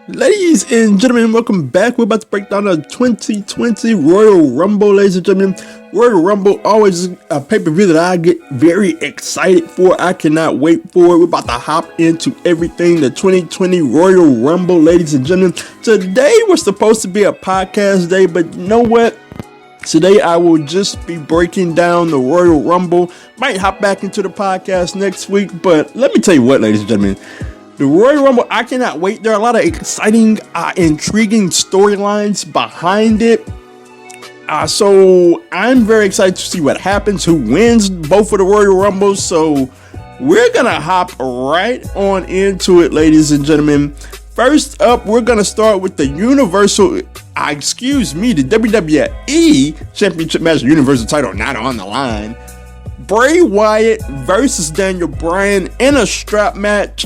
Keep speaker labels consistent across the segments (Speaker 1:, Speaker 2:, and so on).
Speaker 1: Ladies and gentlemen, welcome back. We're about to break down the 2020 Royal Rumble, ladies and gentlemen. Royal Rumble always a pay-per-view that I get very excited for. I cannot wait for it. We're about to hop into everything, the 2020 Royal Rumble, ladies and gentlemen. Today was supposed to be a podcast day, but you know what? Today I will just be breaking down the Royal Rumble. Might hop back into the podcast next week, but let me tell you what, ladies and gentlemen. The Royal Rumble, I cannot wait. There are a lot of exciting, intriguing storylines behind it. So I'm very excited to see what happens, who wins both of the Royal Rumbles. So we're going to hop right on into it, ladies and gentlemen. First up, we're going to start with the the WWE Championship match, Universal title not on the line. Bray Wyatt versus Daniel Bryan in a strap match.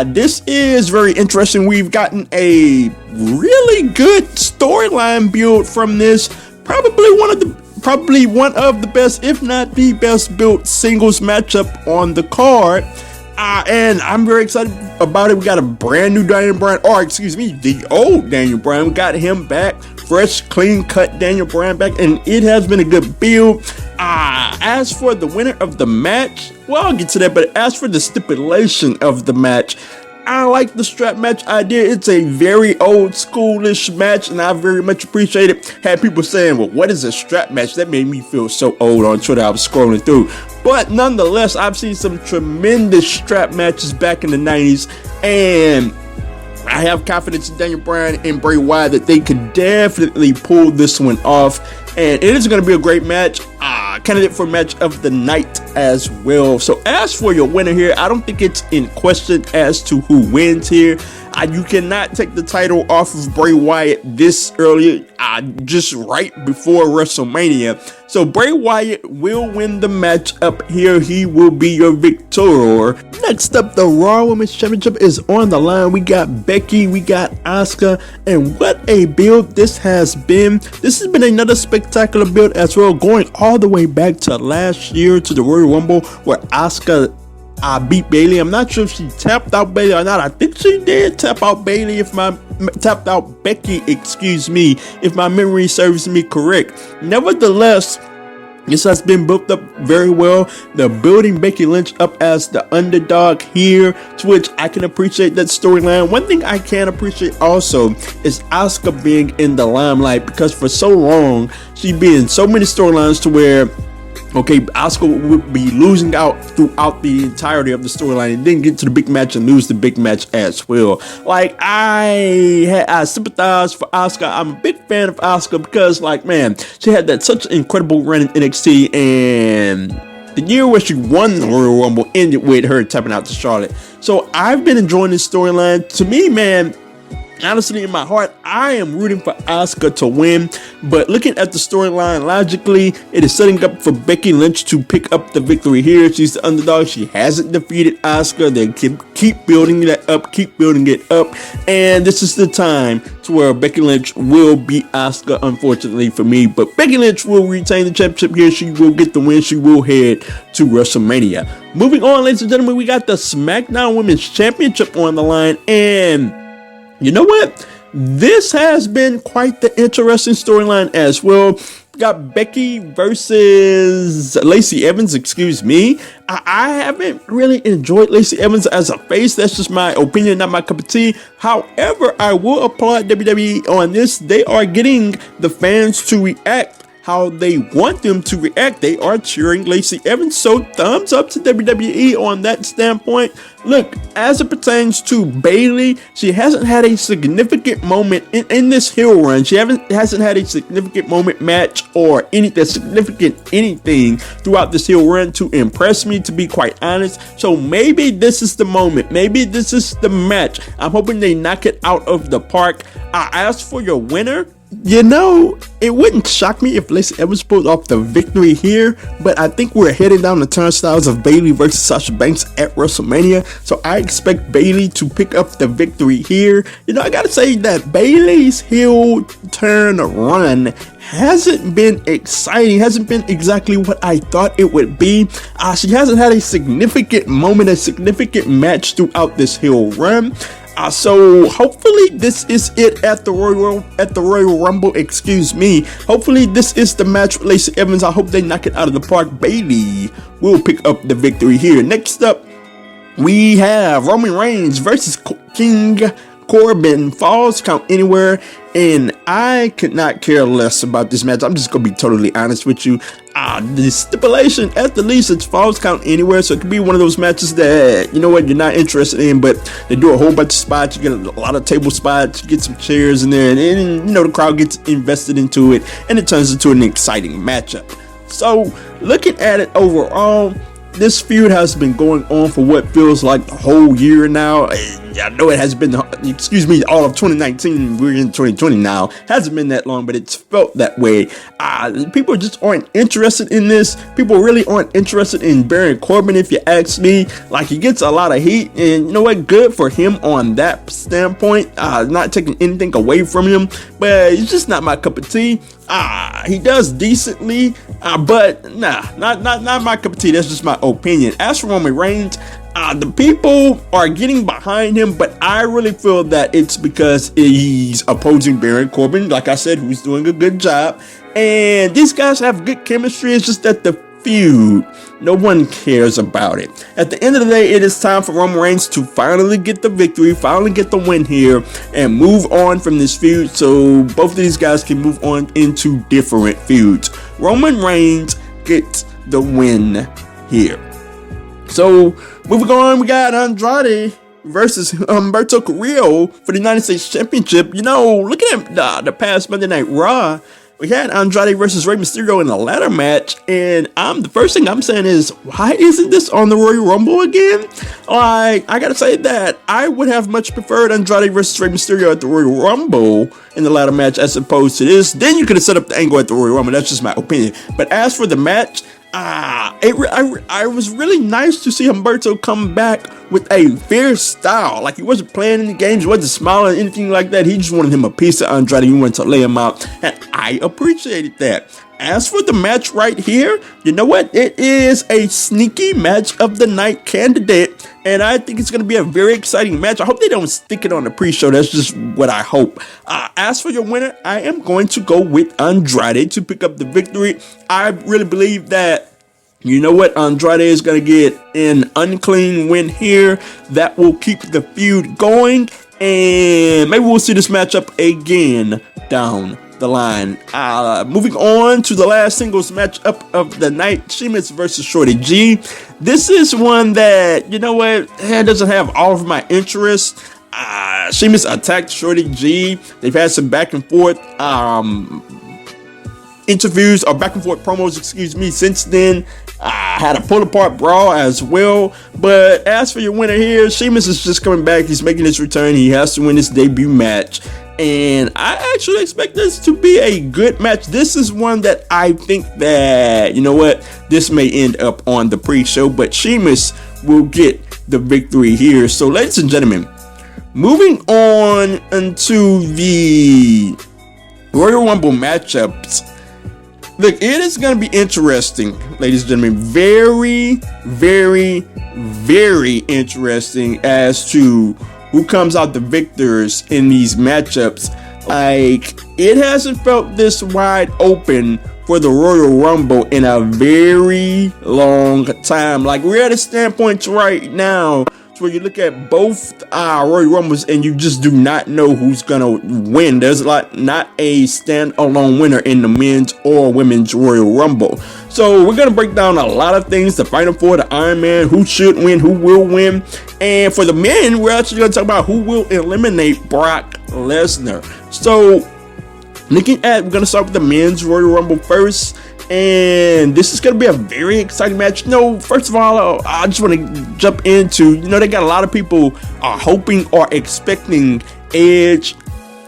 Speaker 1: This is very interesting. We've gotten a really good storyline build from this. Probably one of the best, if not the best built singles matchup on the card. And I'm very excited about it. We got a brand new Daniel Bryan, the old Daniel Bryan. We got him back, fresh, clean cut Daniel Bryan back, and it has been a good build. As for the winner of the match, well, I'll get to that, but as for the stipulation of the match, I like the strap match idea. It's a very old schoolish match, and I very much appreciate it. Had people saying, well, what is a strap match? That made me feel so old on Twitter. I was scrolling through. But nonetheless, I've seen some tremendous strap matches back in the 90s, and I have confidence in Daniel Bryan and Bray Wyatt that they could definitely pull this one off, and it is going to be a great match. Candidate for match of the night as well. So as for your winner here, I don't think it's in question as to who wins here. You cannot take the title off of Bray Wyatt this early, just right before WrestleMania. So Bray Wyatt will win the match up here. He will be your victor. Next up, the Raw Women's Championship is on the line. We got Becky, we got Asuka, and what a build this has been. This has been another spectacular build as well, going all the way back to last year to the Royal Rumble where Asuka beat Bayley. I'm not sure if she tapped out Bayley or not. I think she did tap out Becky, if my memory serves me correct. Nevertheless, this has been built up very well. They're building Becky Lynch up as the underdog here, to which I can appreciate that storyline. One thing I can appreciate also is Asuka being in the limelight, because for so long she's been in so many storylines to where Asuka would be losing out throughout the entirety of the storyline and then get to the big match and lose the big match as well. Like, I sympathize for Asuka. I'm a big fan of Asuka because, she had that such an incredible run in NXT, and the year where she won the Royal Rumble ended with her tapping out to Charlotte. So I've been enjoying this storyline. To me, man, honestly, in my heart, I am rooting for Asuka to win, but looking at the storyline logically, it is setting up for Becky Lynch to pick up the victory here. She's the underdog. She hasn't defeated Asuka. They keep building it up, and this is the time to where Becky Lynch will beat Asuka, unfortunately for me, but Becky Lynch will retain the championship here. She will get the win. She will head to WrestleMania. Moving on, ladies and gentlemen, we got the SmackDown Women's Championship on the line, and you know what? This has been quite the interesting storyline as well. We got Becky versus Lacey Evans, I haven't really enjoyed Lacey Evans as a face. That's just my opinion, not my cup of tea. However, I will applaud WWE on this. They are getting the fans to react how they want them to react. They are cheering Lacey Evans, so thumbs up to WWE on that standpoint. Look, as it pertains to Bayley, she hasn't had a significant moment in this heel run. She hasn't had a significant moment match or anything throughout this heel run to impress me, to be quite honest. So maybe this is the moment. Maybe this is the match. I'm hoping they knock it out of the park. I asked for your winner. You know, it wouldn't shock me if Lacey Evans pulled off the victory here, but I think we're heading down the turnstiles of Bayley versus Sasha Banks at WrestleMania, so I expect Bayley to pick up the victory here. You know, I gotta say that Bayley's heel turn run hasn't been exciting, hasn't been exactly what I thought it would be. She hasn't had a significant moment, a significant match throughout this heel run. So hopefully this is it at the Royal Rumble. Excuse me. Hopefully this is the match with Lacey Evans. I hope they knock it out of the park. Bayley will pick up the victory here. Next up, we have Roman Reigns versus King Corbin. Falls count anywhere, and I could not care less about this match. I'm just gonna be totally honest with you. The stipulation, at the least, it's falls count anywhere, so it could be one of those matches that, you know what, you're not interested in, but they do a whole bunch of spots. You get a lot of table spots, you get some chairs in there, and you know, the crowd gets invested into it, and it turns into an exciting matchup. So looking at it overall, this feud has been going on for what feels like the whole year now. I know it has been, excuse me, all of 2019. We're in 2020 now. Hasn't been that long, but it's felt that way. People just aren't interested in this. People really aren't interested in Baron Corbin, if you ask me. Like, he gets a lot of heat, and you know what? Good for him on that standpoint. Not taking anything away from him, but it's just not my cup of tea. He does decently, but not my cup of tea. That's just my opinion. As for Roman Reigns, the people are getting behind him, but I really feel that it's because he's opposing Baron Corbin, like I said, who's doing a good job. And these guys have good chemistry. It's just that the feud, no one cares about it. At the end of the day, it is time for Roman Reigns to finally get the victory, finally get the win here, and move on from this feud so both of these guys can move on into different feuds. Roman Reigns gets the win here. So moving on, we got Andrade versus Humberto Carrillo for the United States Championship. You know, looking at the past Monday Night Raw, we had Andrade versus Rey Mysterio in a ladder match, and the first thing I'm saying is, why isn't this on the Royal Rumble again? Like, I gotta say that I would have much preferred Andrade versus Rey Mysterio at the Royal Rumble in the ladder match as opposed to this. Then you could have set up the angle at the Royal Rumble. That's just my opinion. But as for the match, I was really nice to see Humberto come back with a fierce style. Like, he wasn't playing any games, he wasn't smiling, anything like that. He just wanted him a piece of Andrade. He wanted to lay him out, and I appreciated that. As for the match right here, you know what? It is a sneaky match of the night candidate, and I think it's going to be a very exciting match. I hope they don't stick it on the pre-show. That's just what I hope. As for your winner, I am going to go with Andrade to pick up the victory. I really believe that, you know what, Andrade is going to get an unclean win here that will keep the feud going, and maybe we'll see this matchup again down the line. Moving on to the last singles matchup of the night, Sheamus versus Shorty G. This is one that, you know what, it doesn't have all of my interest. Sheamus attacked Shorty G. They've had some back and forth interviews, or back and forth promos, excuse me, since then. Had a pull apart brawl as well. But as for your winner here, Sheamus is just coming back. He's making his return. He has to win his debut match, and I actually expect this to be a good match. This is one that I think that, you know what, this may end up on the pre-show, but Sheamus will get the victory here. So ladies and gentlemen, moving on into the Royal Rumble matchups. Look, it is going to be interesting, ladies and gentlemen. Very, very, very interesting as to who comes out the victors in these matchups. Like, it hasn't felt this wide open for the Royal Rumble in a very long time. Like, we're at a standpoint right now where you look at both Royal Rumbles and you just do not know who's gonna win. There's not a standalone winner in the men's or women's Royal Rumble. So we're gonna break down a lot of things, the Final Four, the Iron Man, who should win, who will win. And for the men, we're actually gonna talk about who will eliminate Brock Lesnar. So we're gonna start with the men's Royal Rumble first. And this is going to be a very exciting match. You know, first of all, I just want to jump into, you know, they got a lot of people hoping or expecting Edge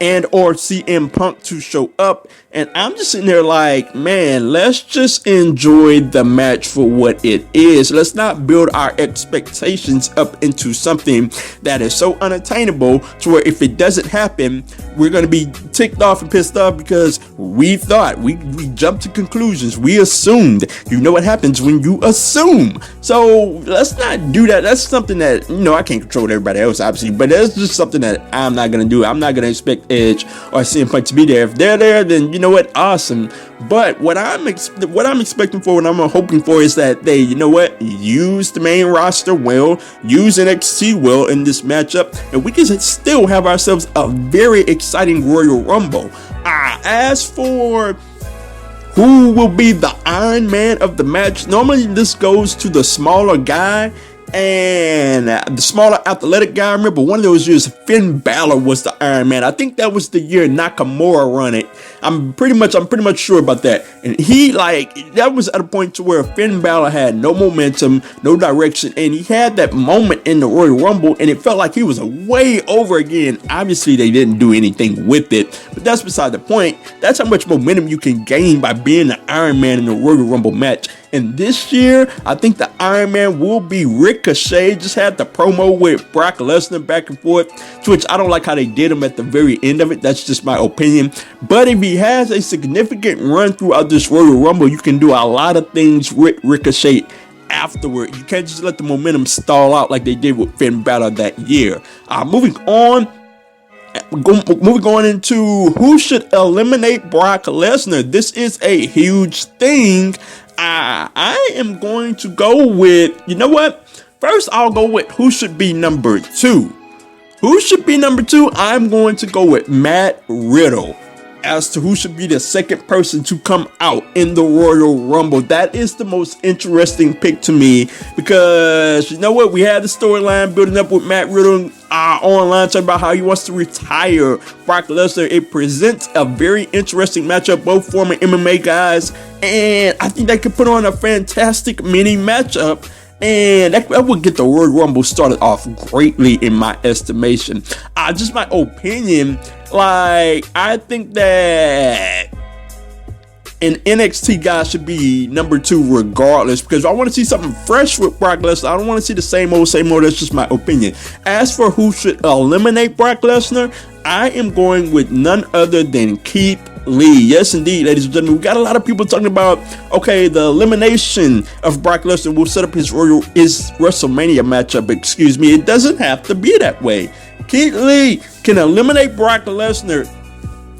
Speaker 1: and or CM Punk to show up. And I'm just sitting there like, man, let's just enjoy the match for what it is. Let's not build our expectations up into something that is so unattainable to where if it doesn't happen, we're going to be ticked off and pissed off because we thought, we jumped to conclusions. We assumed. You know what happens when you assume. So let's not do that. That's something that, I can't control everybody else, obviously, but that's just something that I'm not going to do. I'm not going to expect Edge or CM Punk to be there. If they're there, then you know what? Awesome. But what I'm expecting for, what I'm hoping for is that they, use the main roster well, use NXT well in this matchup, and we can still have ourselves a very exciting Royal Rumble. As for who will be the Iron Man of the match, normally this goes to the smaller guy and the smaller athletic guy. I remember one of those years Finn Balor was the Iron Man. I think that was the year Nakamura run it. I'm pretty much sure about that. And that was at a point to where Finn Balor had no momentum, no direction, and he had that moment in the Royal Rumble, and it felt like he was way over again. Obviously, they didn't do anything with it, but that's beside the point. That's how much momentum you can gain by being the Iron Man in the Royal Rumble match. And this year, I think the Iron Man will be Ricochet. Just had the promo with Brock Lesnar back and forth, to which I don't like how they did him at the very end of it. That's just my opinion. But if he has a significant run throughout this Royal Rumble, you can do a lot of things with Ricochet afterward. You can't just let the momentum stall out like they did with Finn Balor that year. Moving on into who should eliminate Brock Lesnar. This is a huge thing. I am going to go with, first I'll go with who should be number 2. Who should be number 2? I'm going to go with Matt Riddle as to who should be the second person to come out in the Royal Rumble. That is the most interesting pick to me because, we had the storyline building up with Matt Riddle online talking about how he wants to retire Brock Lesnar. It presents a very interesting matchup, both former MMA guys, and I think they could put on a fantastic mini matchup. And that would get the Royal Rumble started off greatly in my estimation. Just my opinion, I think that an NXT guy should be number 2 regardless, because I want to see something fresh with Brock Lesnar. I don't want to see the same old. That's just my opinion. As for who should eliminate Brock Lesnar, I am going with none other than Keith Lee. Yes, indeed, ladies and gentlemen. We got a lot of people talking about, the elimination of Brock Lesnar will set up his WrestleMania matchup. It doesn't have to be that way. Keith Lee can eliminate Brock Lesnar,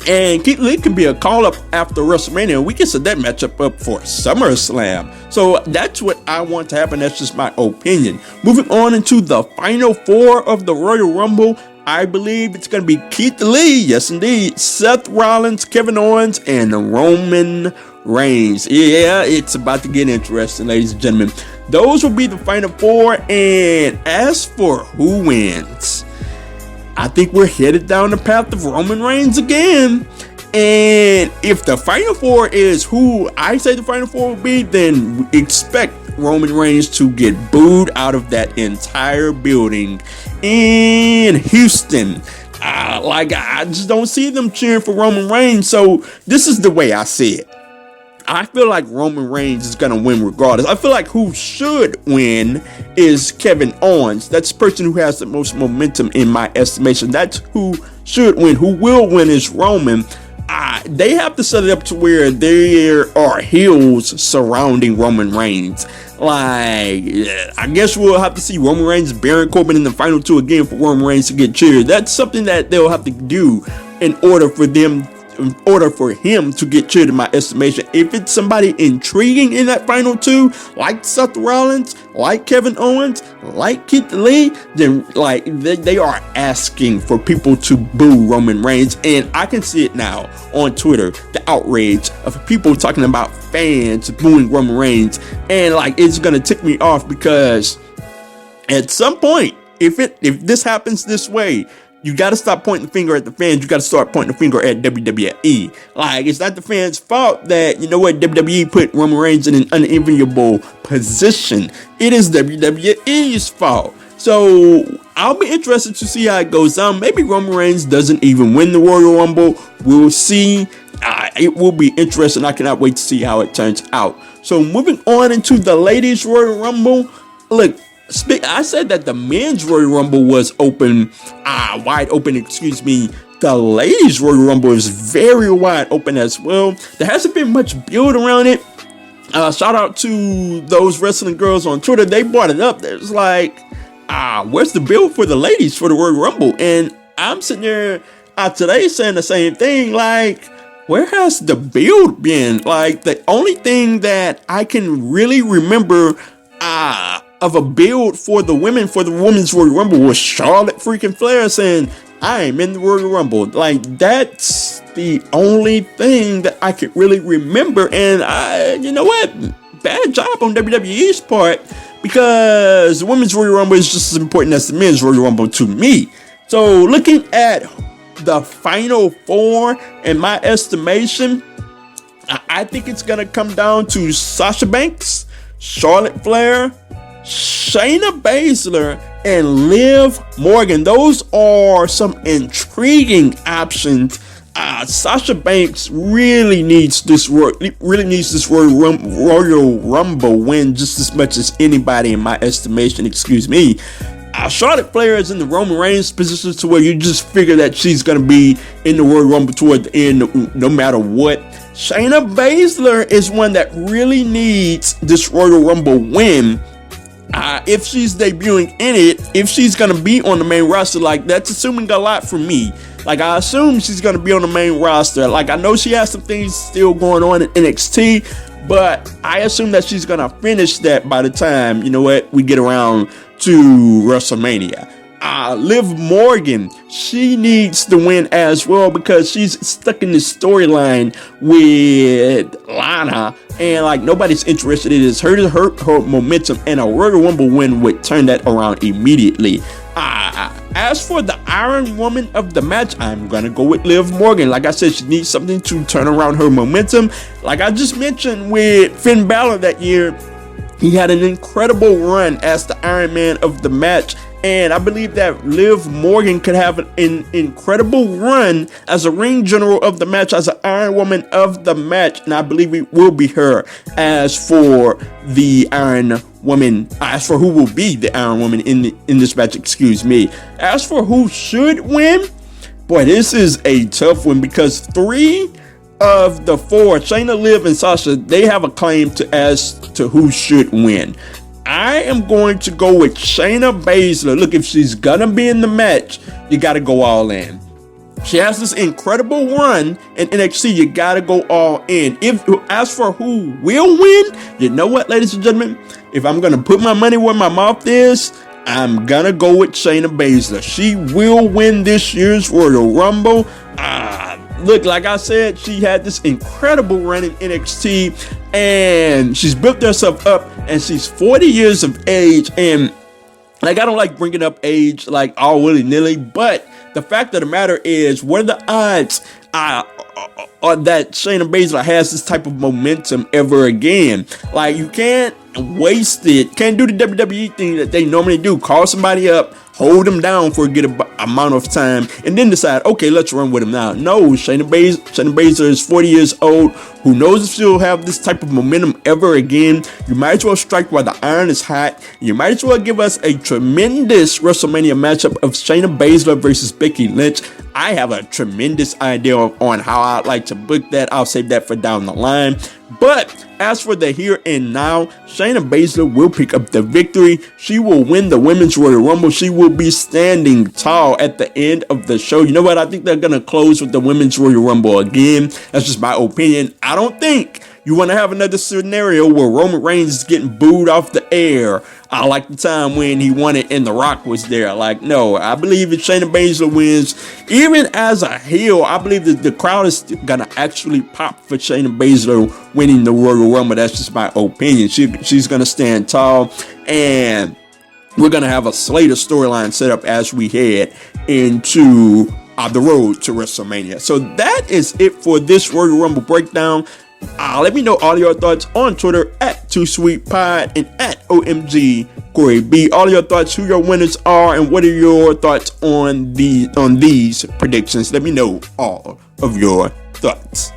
Speaker 1: and Keith Lee can be a call-up after WrestleMania. We can set that matchup up for SummerSlam. So that's what I want to happen. That's just my opinion. Moving on into the final 4 of the Royal Rumble, I believe it's going to be Keith Lee, yes indeed, Seth Rollins, Kevin Owens, and Roman Reigns. Yeah, it's about to get interesting, ladies and gentlemen. Those will be the final 4, and as for who wins, I think we're headed down the path of Roman Reigns again. And if the final 4 is who I say the final 4 will be, then expect Roman Reigns to get booed out of that entire building in Houston. I just don't see them cheering for Roman Reigns. So this is the way I see it. I feel like Roman Reigns is going to win regardless. I feel like who should win is Kevin Owens. That's the person who has the most momentum in my estimation. That's who should win. Who will win is Roman. They have to set it up to where there are heels surrounding Roman Reigns. I guess we'll have to see Roman Reigns and Baron Corbin in the final 2 again for Roman Reigns to get cheered. That's something that they'll have to do in order for him to get cheered in my estimation. If it's somebody intriguing in that final 2, like Seth Rollins, like Kevin Owens, like Keith Lee, then they are asking for people to boo Roman Reigns. And I can see it now on Twitter, the outrage of people talking about fans booing Roman Reigns, and it's gonna tick me off because at some point, if this happens this way, you got to stop pointing the finger at the fans. You got to start pointing the finger at WWE. It's not the fans' fault that, WWE put Roman Reigns in an unenviable position. It is WWE's fault. So I'll be interested to see how it goes down. Maybe Roman Reigns doesn't even win the Royal Rumble. We'll see. It will be interesting. I cannot wait to see how it turns out. So moving on into the ladies Royal Rumble. Look, I said that the men's Royal Rumble was wide open, excuse me. The ladies Royal Rumble is very wide open as well. There hasn't been much build around it. Shout out to those wrestling girls on Twitter. They brought it up. There's like, where's the build for the ladies for the Royal Rumble? And I'm sitting there today saying the same thing. Like, where has the build been? Like, the only thing that I can really remember of a build for the women's Royal Rumble was Charlotte freaking Flair saying, I'm in the Royal Rumble. Like, that's the only thing that I could really remember. And you know what? Bad job on WWE's part, because the women's Royal Rumble is just as important as the men's Royal Rumble to me. So looking at the final four, in my estimation, I think it's going to come down to Sasha Banks, Charlotte Flair, Shayna Baszler, and Liv Morgan. Those are some intriguing options. Sasha Banks really needs this Royal Rumble win just as much as anybody in my estimation. Excuse me. Charlotte Flair is in the Roman Reigns position to where you just figure that she's going to be in the Royal Rumble toward the end no matter what. Shayna Baszler is one that really needs this Royal Rumble win. If she's debuting in it, if she's going to be on the main roster, like, that's assuming a lot from me. Like, I assume she's going to be on the main roster. Like, I know she has some things still going on in NXT, but I assume that she's going to finish that by the time, you know what, we get around to WrestleMania. Liv Morgan, she needs to win as well, because she's stuck in this storyline with Lana, and like, nobody's interested in this. Her momentum, and a Royal Rumble win would turn that around immediately. As for the Iron Woman of the match, I'm gonna go with Liv Morgan. Like I said, she needs something to turn around her momentum. Like I just mentioned with Finn Balor that year, he had an incredible run as the Iron Man of the match. And I believe that Liv Morgan could have an incredible run as a ring general of the match, as an Iron Woman of the match. And I believe it will be her. As for the Iron Woman, as for who will be the Iron Woman in this match, excuse me. As for who should win, boy, this is a tough one, because 3 of the 4, Shayna, Liv, and Sasha, they have a claim as to who should win. I am going to go with Shayna Baszler. Look, if she's gonna be in the match, you gotta go all in. She has this incredible run in NXT. You gotta go all in. As for who will win, you know what, ladies and gentlemen? If I'm gonna put my money where my mouth is, I'm gonna go with Shayna Baszler. She will win this year's Royal Rumble. Look, like I said, she had this incredible run in NXT, and she's built herself up, and she's 40 years of age. And like, I don't like bringing up age like all willy-nilly, but the fact of the matter is, what are the odds that Shayna Baszler has this type of momentum ever again? Like, you can't waste it. Can't do the WWE thing that they normally do. Call somebody up, hold them down for a good amount of time, and then decide, okay, let's run with them now. No, Shayna Baszler is 40 years old. Who knows if she'll have this type of momentum ever again? You might as well strike while the iron is hot. You might as well give us a tremendous WrestleMania matchup of Shayna Baszler versus Becky Lynch. I have a tremendous idea on how I'd like to book that. I'll save that for down the line. But as for the here and now, Shayna Baszler will pick up the victory. She will win the Women's Royal Rumble. She will be standing tall at the end of the show. You know what? I think they're going to close with the Women's Royal Rumble again. That's just my opinion. I don't think you want to have another scenario where Roman Reigns is getting booed off the air. I like the time when he won it and The Rock was there. Like, no, I believe if Shayna Baszler wins, even as a heel, I believe that the crowd is going to actually pop for Shayna Baszler winning the Royal Rumble. That's just my opinion. She's going to stand tall, and we're going to have a slate of storyline set up as we head into the road to WrestleMania. So that is it for this Royal Rumble breakdown. Let me know all your thoughts on Twitter at 2SweetPod and at OMG Corey B. All your thoughts, who your winners are, and what are your thoughts on these predictions? Let me know all of your thoughts.